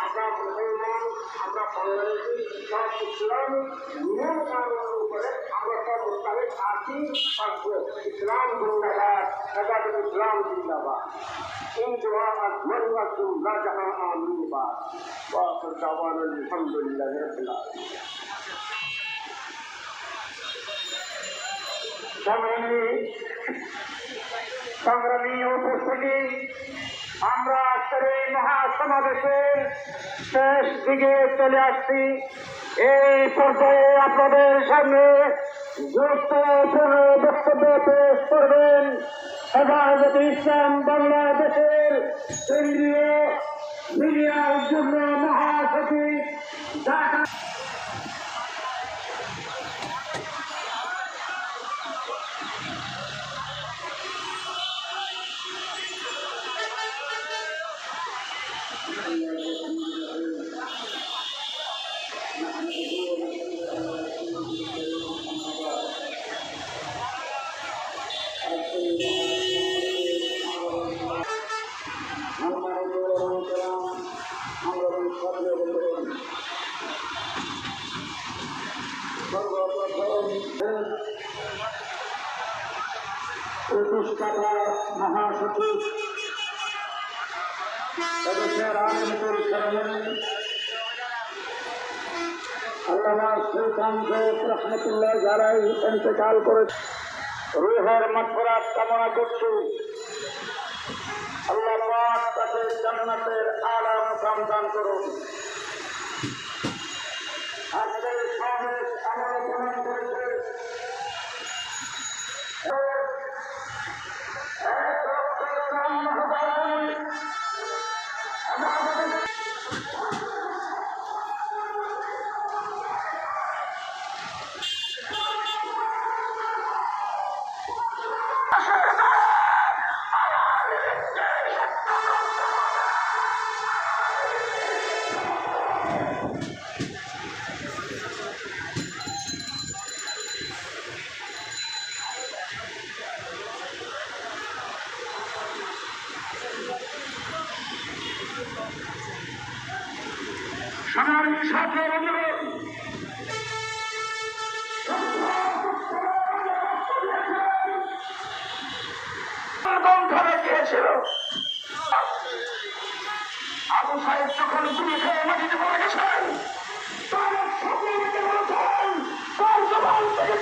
আমরা মুসলমান, আমরা বাংলাদেশি, সব ইসলাম নিয়ম কানুনের উপরে আমরা সর্বকালে আছি থাকবো। ইসলাম জিন্দাবাদ, হেফাজত ইসলাম জিন্দাবাদ। এই দোয়া আর মরিয়াতুল্লাহ জাহান আমিনবাদ। ওয়াখির দাওয়ানা আলহামদুলিল্লাহি রাব্বিল আলামিন। সংগ্রামী উপস্থিতি, আমরা আজকের এই মহাসমাবেশের শেষ দিকে চলে আসছি। এই পর্যায়ে আপনাদের সামনে গুরুত্বপূর্ণ বক্তব্য পেশ করবেন হেফাজতে ইসলাম বাংলাদেশের কেন্দ্রীয় মিডিয়ার যুগ্ম মহাসচিব ঢাকা। প্রতিষ্ঠাতা মহাসচিব এদেশের আলমপুর সরমনি আল্লামা সুলতান জোক রহমতুল্লাহ যারাই ইন্তেকাল করে, রুহের মাগফিরাত কামনা করছি। আল্লাহ পাক তাকে জান্নাতের আলা মুকাম দান করুন। আজকের সমাবেশ আমরা প্রমাণ করেছে সমাবেশ সাথে অনুরোধ ধরে গিয়েছিল। আবু সাহেব যখন গুলি খেয়ে মাটিতে পড়ে গেছেন, তার সকলকে বলেছেন তার জবান থেকে